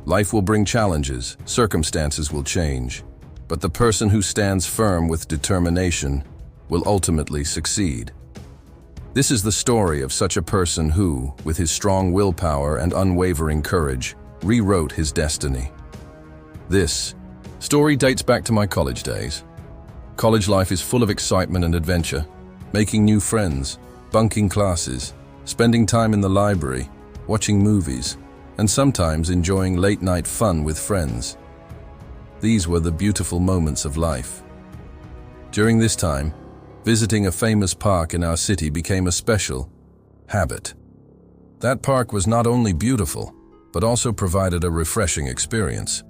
Life will bring challenges, circumstances will change, but the person who stands firm with determination will ultimately succeed. This is the story of such a person who, with his strong willpower and unwavering courage, rewrote his destiny. This story dates back to my college days. College life is full of excitement and adventure, making new friends, bunking classes, spending time in the library, watching movies, and sometimes enjoying late-night fun with friends. These were the beautiful moments of life. During this time, visiting a famous park in our city became a special habit. That park was not only beautiful, but also provided a refreshing experience.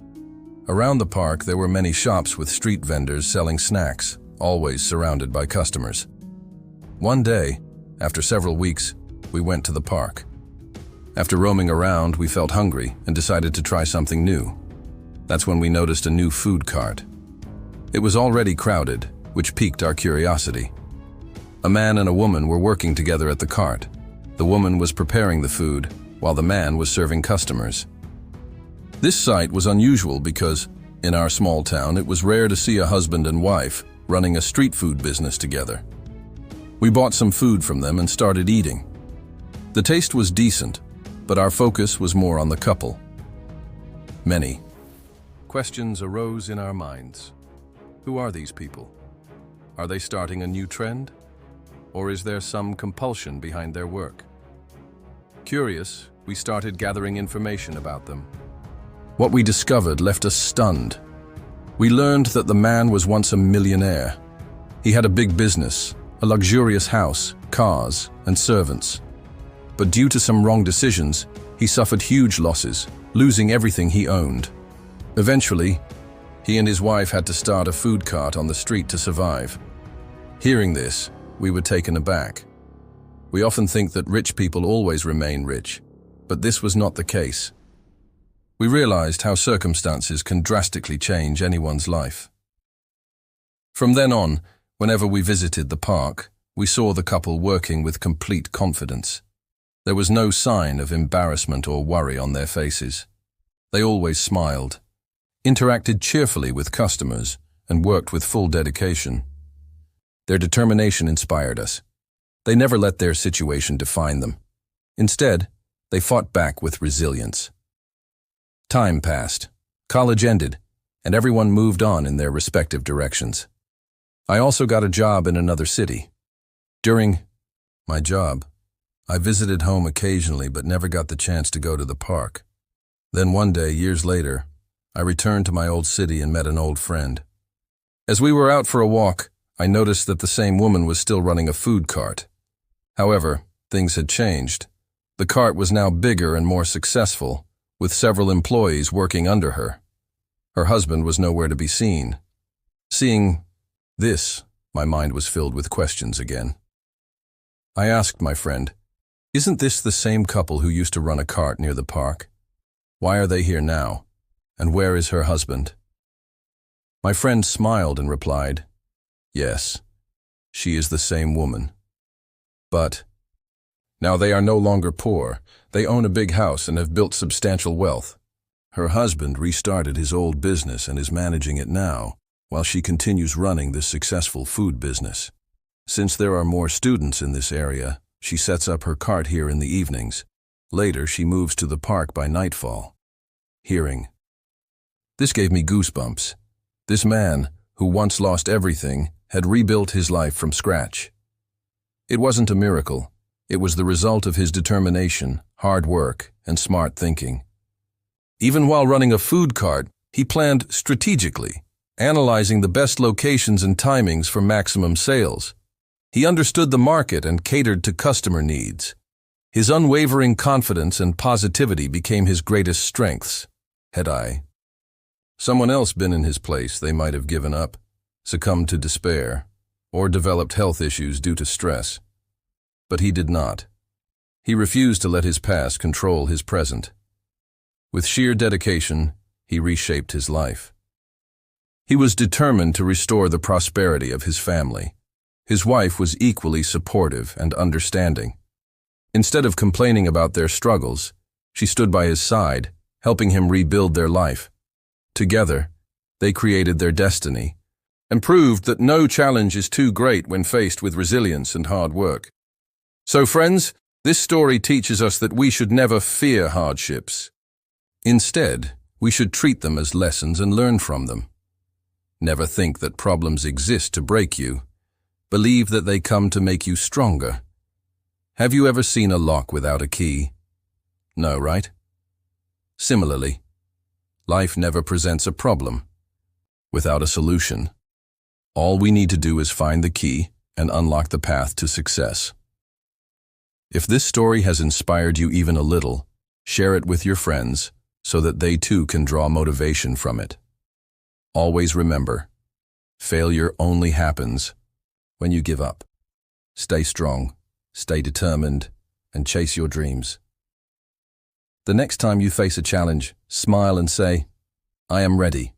Around the park, there were many shops with street vendors selling snacks, always surrounded by customers. One day, after several weeks, we went to the park. After roaming around, we felt hungry and decided to try something new. That's when we noticed a new food cart. It was already crowded, which piqued our curiosity. A man and a woman were working together at the cart. The woman was preparing the food, while the man was serving customers. This sight was unusual because, in our small town, it was rare to see a husband and wife running a street food business together. We bought some food from them and started eating. The taste was decent, but our focus was more on the couple. Many questions arose in our minds. Who are these people? Are they starting a new trend? Or is there some compulsion behind their work? Curious, we started gathering information about them. What we discovered left us stunned. We learned that the man was once a millionaire. He had a big business, a luxurious house, cars, and servants. But due to some wrong decisions, he suffered huge losses, losing everything he owned. Eventually, he and his wife had to start a food cart on the street to survive. Hearing this, we were taken aback. We often think that rich people always remain rich, but this was not the case. We realized how circumstances can drastically change anyone's life. From then on, whenever we visited the park, we saw the couple working with complete confidence. There was no sign of embarrassment or worry on their faces. They always smiled, interacted cheerfully with customers, and worked with full dedication. Their determination inspired us. They never let their situation define them. Instead, they fought back with resilience. Time passed, college ended, and everyone moved on in their respective directions. I also got a job in another city. During my job, I visited home occasionally but never got the chance to go to the park. Then one day, years later, I returned to my old city and met an old friend. As we were out for a walk, I noticed that the same woman was still running a food cart. However, things had changed. The cart was now bigger and more successful, with several employees working under her. Her husband was nowhere to be seen. Seeing this, my mind was filled with questions again. I asked my friend, "Isn't this the same couple who used to run a cart near the park? Why are they here now? And where is her husband?" My friend smiled and replied, "Yes, she is the same woman. But now they are no longer poor. They own a big house and have built substantial wealth. Her husband restarted his old business and is managing it now, while she continues running this successful food business. Since there are more students in this area, she sets up her cart here in the evenings. Later, she moves to the park by nightfall." Hearing this gave me goosebumps. This man, who once lost everything, had rebuilt his life from scratch. It wasn't a miracle. It was the result of his determination, hard work, and smart thinking. Even while running a food cart, he planned strategically, analyzing the best locations and timings for maximum sales. He understood the market and catered to customer needs. His unwavering confidence and positivity became his greatest strengths. Had someone else been in his place, they might have given up, succumbed to despair, or developed health issues due to stress. But he did not. He refused to let his past control his present. With sheer dedication, he reshaped his life. He was determined to restore the prosperity of his family. His wife was equally supportive and understanding. Instead of complaining about their struggles, she stood by his side, helping him rebuild their life. Together, they created their destiny and proved that no challenge is too great when faced with resilience and hard work. So friends, this story teaches us that we should never fear hardships. Instead, we should treat them as lessons and learn from them. Never think that problems exist to break you. Believe that they come to make you stronger. Have you ever seen a lock without a key? No, right? Similarly, life never presents a problem without a solution. All we need to do is find the key and unlock the path to success. If this story has inspired you even a little, share it with your friends so that they too can draw motivation from it. Always remember, failure only happens when you give up. Stay strong, stay determined, and chase your dreams. The next time you face a challenge, smile and say, "I am ready."